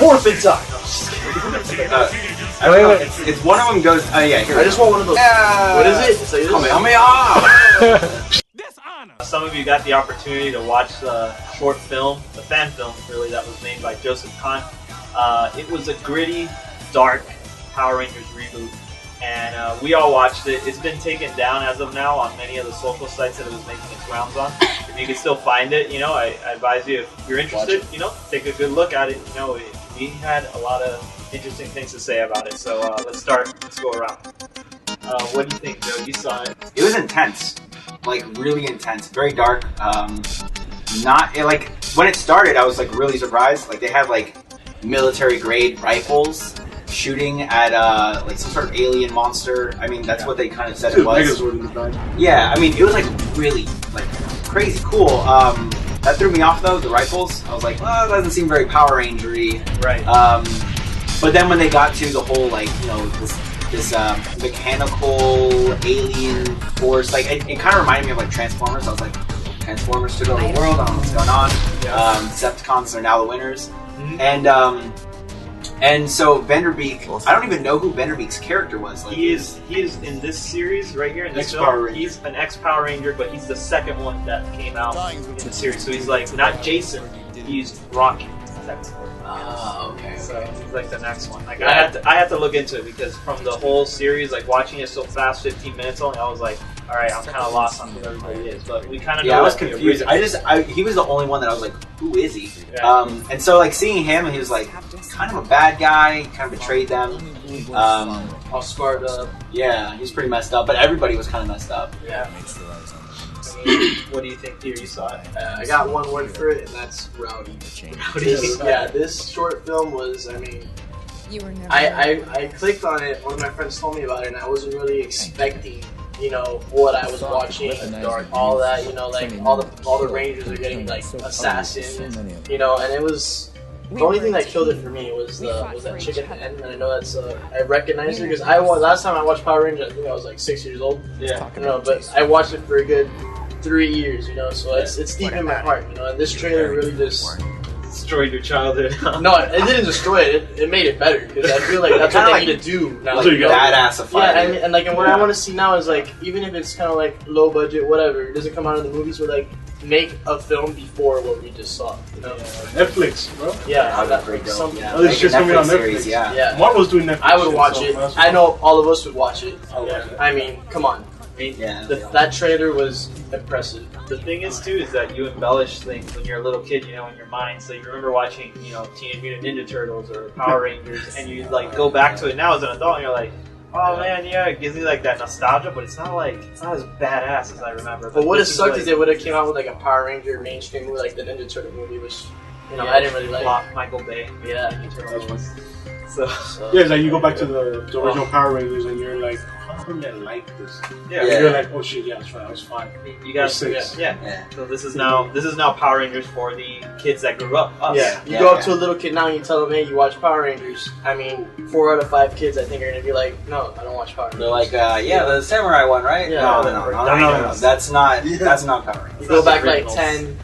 Morphin time! No, I'm just kidding. I don't know, it's one of them goes, oh yeah, here I just want one of those. What is it? It's like this. Some of you got the opportunity to watch the short film, the fan film, really, that was made by Joseph Kahn. It was a gritty, dark Power Rangers reboot, and we all watched it. It's been taken down as of now on many of the social sites that it was making its rounds on. If you can still find it, you know, I advise you, if you're interested, you know, take a good look at it. You know, we had a lot of interesting things to say about it. So let's go around. What do you think, Joe? You saw it. It was intense, like really intense, very dark. Like when it started, I was like really surprised. Like they had like military grade rifles shooting at like some sort of alien monster. I mean, that's what they kind of said it was. Yeah, I mean, it was like really like crazy cool. That threw me off though, the rifles. I was like, well, that doesn't seem very Power Ranger-y. Right. But then when they got to the whole like, you know, this mechanical alien force, like it kind of reminded me of like Transformers. I was like, Transformers took over the world. I don't know what's going on. Yeah. Decepticons are now the winners. And so Vanderbeek, I don't even know who Vanderbeek's character was. Like, he is in this series right here in this film. He's an ex-Power Ranger, but he's the second one that came out in the series. So he's like not Jason, he's Rocky. Oh, okay. So he's like the next one. Like I had to look into it because from the whole series, like watching it so fast, 15 minutes only, I was like, all right, I'm kind of lost on who everybody is. But we kind of know. I was confused. He was the only one that I was like, who is he? Yeah. And so like seeing him, he was like kind of a bad guy, kind of betrayed them. All scarred up. Yeah, he's pretty messed up. But everybody was kind of messed up. Yeah. What do you think, Peter? You saw it. I got one word for it, and that's rowdy. Yeah, this short film was, I mean, I clicked on it, one of my friends told me about it, and I wasn't really expecting, you know, what I was watching, all that, you know, like, all the Rangers are getting, like, assassins, you know, and it was, the only thing that killed it for me was that chick at the end, and I know that's, I recognized her, because last time I watched Power Rangers, I think I was, like, 6 years old, Yeah. you know, but I watched it for a good 3 years, you know, so it's deep in my heart, you know, and this trailer really just destroyed your childhood. No, it didn't destroy it. It made it better because I feel like that's what they need to do now. Like, badass. Yeah, and like, and what I want to see now is like, even if it's kind of like low budget, whatever, it doesn't come out in the movies, but like make a film before what we just saw. You know? Netflix, bro. Yeah, that's great. Something. Yeah, this shit's coming on Netflix. Series, yeah. Marvel's doing Netflix. I would watch it. I know all of us would watch it. Yeah. I mean, come on. That trailer was impressive. The thing is too is that you embellish things when you're a little kid, you know, in your mind. So you remember watching, you know, Teenage Mutant Ninja Turtles or Power Rangers, and you like go back to it now as an adult, and you're like, oh man, yeah, it gives me like that nostalgia, but it's not as badass as I remember. But what it sucked is they would have came out with like a Power Ranger mainstream movie, like the Ninja Turtle movie, which, you know, I didn't really like. Michael Bay. Yeah. So yeah, it's like you go back to the original Power Rangers and you're like, how come I like this? Yeah. And you're like, oh shit, yeah, that's right, I was fine. You got yeah. So this is now Power Rangers for the kids that grew up. Us. Yeah. You go up to a little kid now and you tell them, hey, you watch Power Rangers. I mean, 4 out of 5 kids I think are gonna be like, no, I don't watch Power Rangers. They're like, yeah, the samurai one, right? Yeah. No. That's not Power Rangers. You go back like 10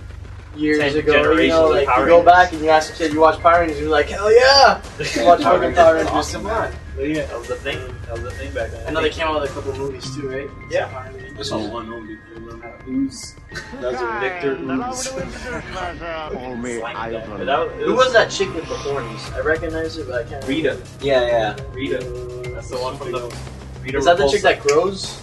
years ago, you know, like you go back and you ask a kid, you watch Power Rangers, and you're like, hell yeah! You watch fucking Power Rangers. Awesome, man. Yeah, that was the thing. That was the thing back then. I know they came out with a couple movies too, right? Yeah. I saw one movie. Ooze. That's a Victor Ooze. Who was that chick with the horns? I recognize her, but I can't. Rita. Yeah. Rita. That's the one from the. Rita Is that the chick that grows?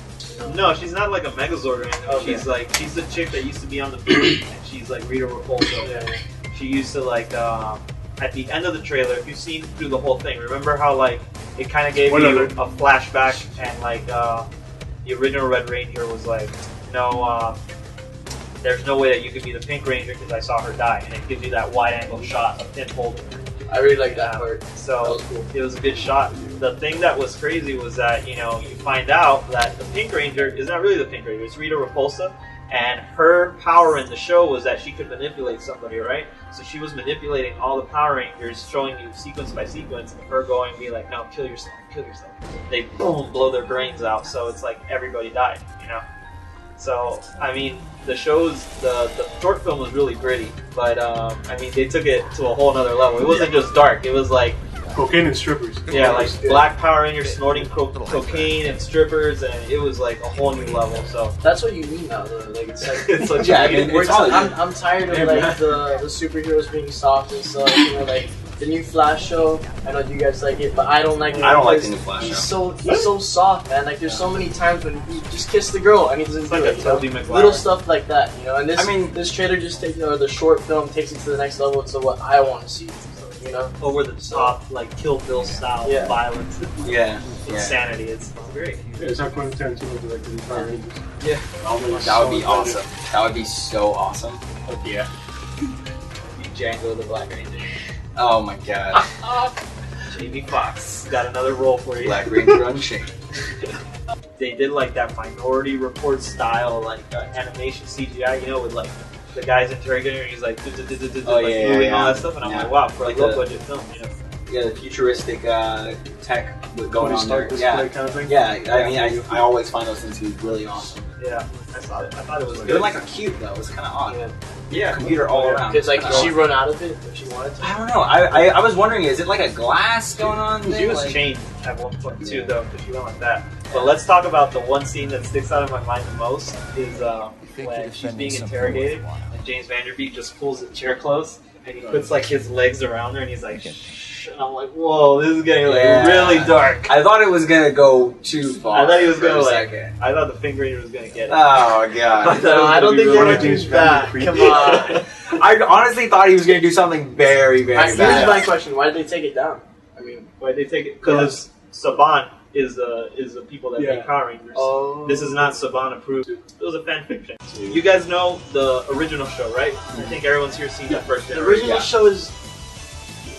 No, she's not like a Megazord or anything. Okay. She's the chick that used to be on the boot, and she's like Rita Repulso. Yeah. She used to like at the end of the trailer, if you've seen through the whole thing, remember how like it kind of gave you a flashback, and like the original Red Ranger was like, no, there's no way that you could be the Pink Ranger because I saw her die, and it gives you that wide angle shot of him holding her. I really like that part. So it was a good shot. The thing that was crazy was that, you know, you find out that the Pink Ranger is not really the Pink Ranger, it's Rita Repulsa, and her power in the show was that she could manipulate somebody, right? So she was manipulating all the Power Rangers, showing you sequence by sequence, and her going and be like, no, kill yourself. They boom, blow their brains out, so it's like everybody died, you know? So, I mean, the short film was really gritty, but I mean, they took it to a whole nother level. It wasn't just dark, it was like cocaine and strippers. Yeah, like Black Power Rangers snorting cocaine and strippers, and it was like a whole new level. So that's what you mean now, though. Like it's like it's like yeah, I mean, I'm tired of like the superheroes being soft and stuff. You know, like the new Flash show. I know you guys like it, but I don't like it. I don't like the new Flash show. He's so soft, man. Like there's so many times when he just kissed the girl and he doesn't do it. Little stuff like that, you know. And this, this trailer just takes, the short film takes it to the next level to what I want to see. You know, over the top, like Kill Bill style violence. Insanity. It's great. Yeah, it's not Quentin Tarantino directing Power Rangers. Yeah, that would be awesome. That would be so awesome. Oh yeah. Django the Black Ranger. Oh my god. Jamie Foxx got another role for you. Black Ranger Unchained. They did like that Minority Report style, like animation CGI, you know, with like the guy's interrogator and he's like, moving all that stuff, and I'm like, wow, for a low budget film, you know. Yeah, the futuristic tech going on there. Kind of thing. Yeah, I mean, I always find those things to be really awesome. Yeah, I saw it. I thought it was good. It was like a cube though. It was kind of odd. Yeah, computer all around. Because like, did she run out of it if she wanted to? I don't know. I was wondering, is it like a glass going on? She was chained at one point too, though, because she went like that. But let's talk about the one scene that sticks out in my mind the most is when she's being interrogated and James Vanderbeek just pulls the chair close and he puts like his legs around her and he's like, shh. And I'm like, whoa, this is getting like really dark. I thought it was gonna go too far. I thought he was gonna I thought the Finger Ranger was gonna get it. Oh god. I don't think they're gonna do that. Come on. I honestly thought he was gonna do something very, very bad. Here's my question: why did they take it down? I mean, why did they take it? Because Saban is the people that make Power Rangers. Oh. This is not Saban approved. It was a fan fiction. You guys know the original show, right? I think everyone's here seen the first generation. The original show is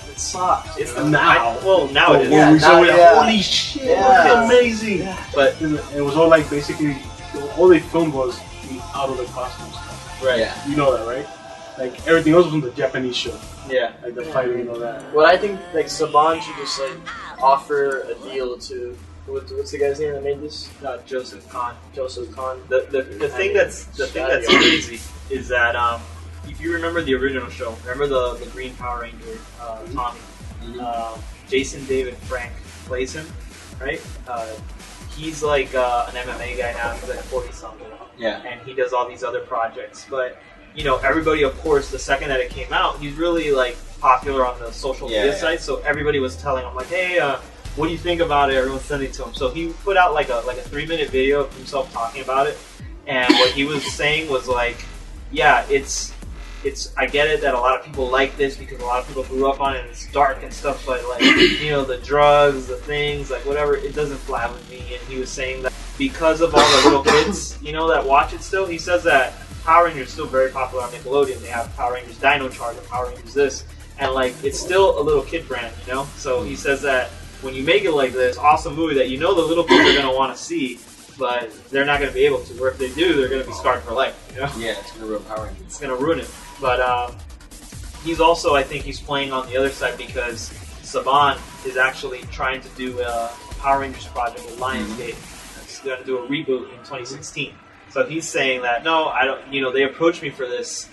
it sucks. It's now it is. When we saw it, holy shit, it was amazing. Yeah. But it was all like basically all they filmed was out of the costume stuff. Right. Yeah. You know that, right? Like everything else was from the Japanese show. Yeah. Like the fighting and all that. Well, I think like Saban should just like offer a deal to what's the guy's name that made this? Joseph Kahn. Joseph Kahn. The thing that's crazy is that if you remember the original show, remember the Green Power Ranger Tommy, Jason David Frank plays him, right? He's like an MMA guy now. He's like 40-something. Yeah. And he does all these other projects, but you know, everybody, of course, the second that it came out, he's really like popular on the social media sites. So everybody was telling him like, "Hey, what do you think about it?" Everyone's sending it to him. So he put out like a 3-minute video of himself talking about it, and what he was saying was like, "Yeah, it's. I get it that a lot of people like this because a lot of people grew up on it and it's dark and stuff, but like, you know, the drugs, the things, like whatever, it doesn't fly with me." And he was saying that because of all the little kids, you know, that watch it still, he says that Power Rangers is still very popular on Nickelodeon. They have Power Rangers Dino Charge and Power Rangers this, and like, it's still a little kid brand, you know? So he says that when you make it like this, awesome movie that you know the little kids are going to want to see, but they're not going to be able to, or if they do, they're going to be scarred for life, you know? Yeah, it's going to ruin Power Rangers. It's going to ruin it. But he's also, I think he's playing on the other side because Saban is actually trying to do a Power Rangers project with Lionsgate. He's going to do a reboot in 2016. So he's saying that, no, I don't, you know, they approached me for this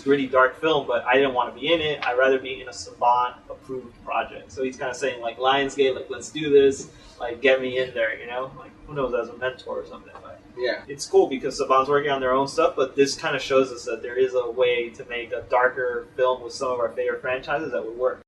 gritty, dark film, but I didn't want to be in it. I'd rather be in a Saban-approved project. So he's kind of saying, like, Lionsgate, like, let's do this, like, get me in there, you know? Like, who knows, as a mentor or something. But yeah. It's cool because Saban's working on their own stuff, but this kind of shows us that there is a way to make a darker film with some of our favorite franchises that would work.